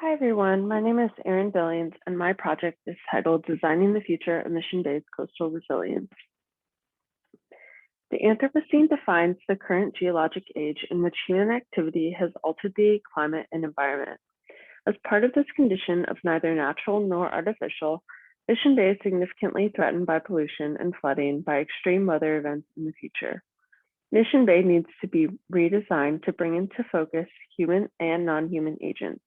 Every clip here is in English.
Hi everyone, my name is Erin Billings and my project is titled Designing the Future of Mission-Based Coastal Resilience. The Anthropocene defines the current geologic age in which human activity has altered the climate and environment. As part of this condition of neither natural nor artificial, Mission Bay is significantly threatened by pollution and flooding by extreme weather events in the future. Mission Bay needs to be redesigned to bring into focus human and non-human agents,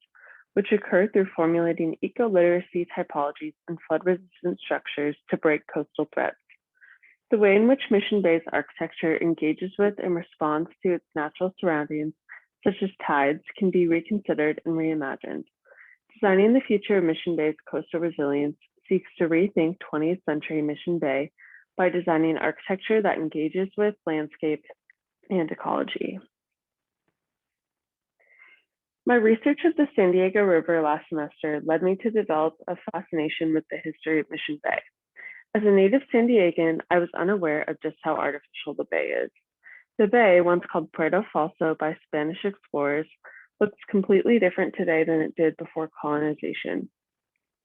which occur through formulating eco-literacy typologies and flood-resistant structures to break coastal threats. The way in which Mission Bay's architecture engages with and responds to its natural surroundings, such as tides, can be reconsidered and reimagined. Designing the future of Mission Bay's coastal resilience seeks to rethink 20th century Mission Bay by designing architecture that engages with landscape and ecology. My research of the San Diego River last semester led me to develop a fascination with the history of Mission Bay. As a native San Diegan, I was unaware of just how artificial the bay is. The bay, once called Puerto Falso by Spanish explorers, looks completely different today than it did before colonization.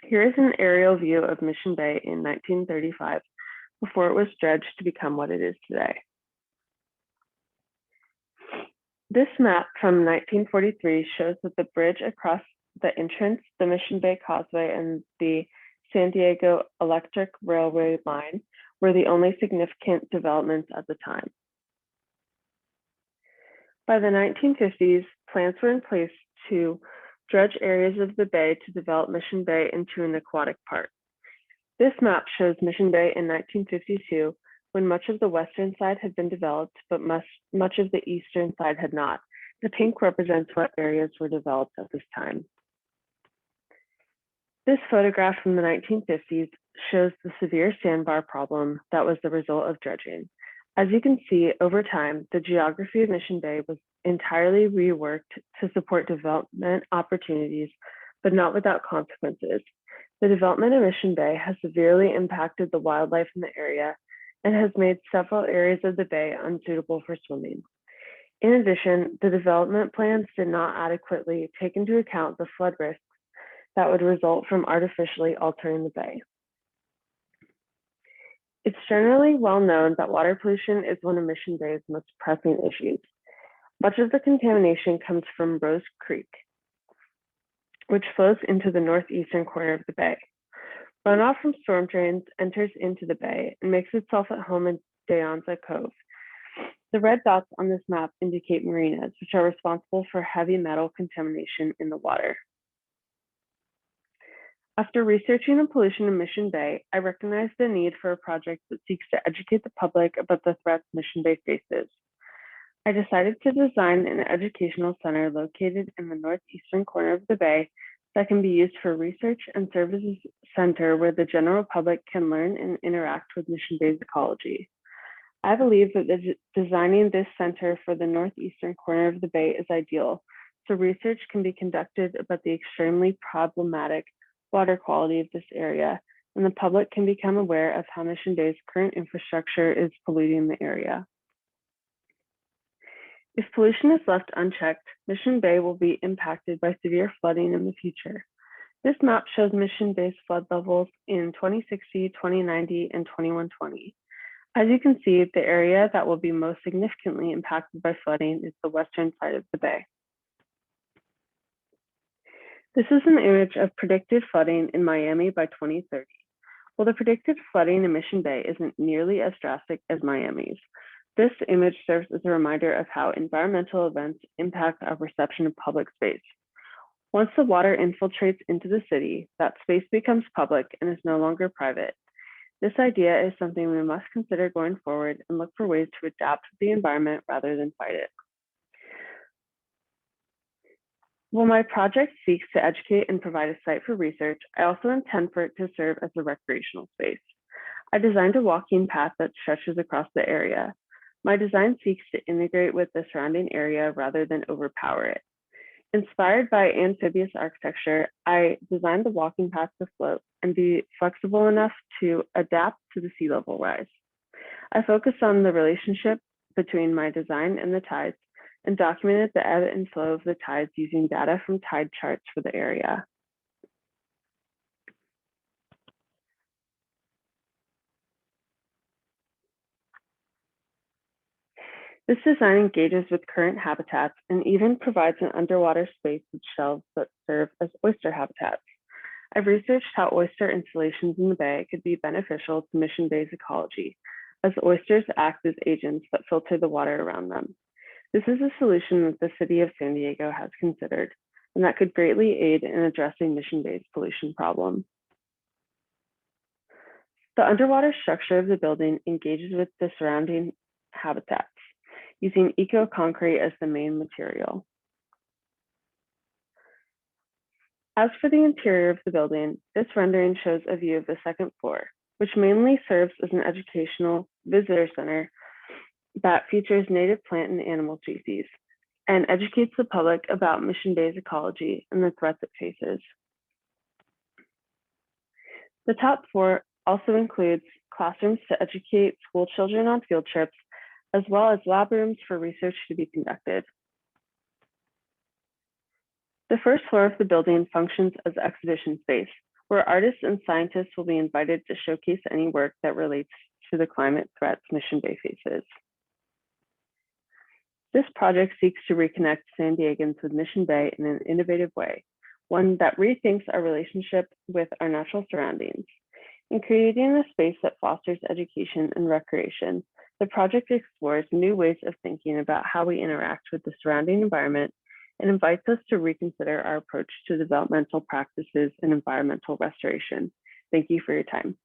Here is an aerial view of Mission Bay in 1935, before it was dredged to become what it is today. This map from 1943 shows that the bridge across the entrance, the Mission Bay Causeway, and the San Diego Electric Railway line were the only significant developments at the time. By the 1950s, plans were in place to dredge areas of the bay to develop Mission Bay into an aquatic park. This map shows Mission Bay in 1952, when much of the western side had been developed, but much of the eastern side had not. The pink represents what areas were developed at this time. This photograph from the 1950s shows the severe sandbar problem that was the result of dredging. As you can see, over time, the geography of Mission Bay was entirely reworked to support development opportunities, but not without consequences. The development of Mission Bay has severely impacted the wildlife in the area and has made several areas of the bay unsuitable for swimming. In addition, the development plans did not adequately take into account the flood risks that would result from artificially altering the bay. It's generally well known that water pollution is one of Mission Bay's most pressing issues. Much of the contamination comes from Rose Creek, which flows into the northeastern corner of the bay. Runoff from storm drains enters into the bay and makes itself at home in De Anza Cove. The red dots on this map indicate marinas, which are responsible for heavy metal contamination in the water. After researching the pollution in Mission Bay, I recognized the need for a project that seeks to educate the public about the threats Mission Bay faces. I decided to design an educational center located in the northeastern corner of the bay that can be used for research and services center where the general public can learn and interact with Mission Bay's ecology. I believe that designing this center for the northeastern corner of the bay is ideal, so research can be conducted about the extremely problematic water quality of this area, and the public can become aware of how Mission Bay's current infrastructure is polluting the area. If pollution is left unchecked, Mission Bay will be impacted by severe flooding in the future. This map shows Mission Bay's flood levels in 2060, 2090, and 2120. As you can see, the area that will be most significantly impacted by flooding is the western side of the bay. This is an image of predicted flooding in Miami by 2030. While the predicted flooding in Mission Bay isn't nearly as drastic as Miami's, this image serves as a reminder of how environmental events impact our perception of public space. Once the water infiltrates into the city, that space becomes public and is no longer private. This idea is something we must consider going forward and look for ways to adapt to the environment rather than fight it. While my project seeks to educate and provide a site for research, I also intend for it to serve as a recreational space. I designed a walking path that stretches across the area. My design seeks to integrate with the surrounding area rather than overpower it. Inspired by amphibious architecture, I designed the walking path to float and be flexible enough to adapt to the sea level rise. I focused on the relationship between my design and the tides and documented the ebb and flow of the tides using data from tide charts for the area. This design engages with current habitats and even provides an underwater space with shelves that serve as oyster habitats. I've researched how oyster installations in the bay could be beneficial to Mission Bay's ecology, as oysters act as agents that filter the water around them. This is a solution that the city of San Diego has considered, and that could greatly aid in addressing Mission Bay's pollution problem. The underwater structure of the building engages with the surrounding habitats, using eco-concrete as the main material. As for the interior of the building, this rendering shows a view of the second floor, which mainly serves as an educational visitor center that features native plant and animal species and educates the public about Mission Bay's ecology and the threats it faces. The top floor also includes classrooms to educate school children on field trips, as well as lab rooms for research to be conducted. The first floor of the building functions as exhibition space, where artists and scientists will be invited to showcase any work that relates to the climate threats Mission Bay faces. This project seeks to reconnect San Diegans with Mission Bay in an innovative way, one that rethinks our relationship with our natural surroundings. In creating a space that fosters education and recreation, the project explores new ways of thinking about how we interact with the surrounding environment and invites us to reconsider our approach to developmental practices and environmental restoration. Thank you for your time.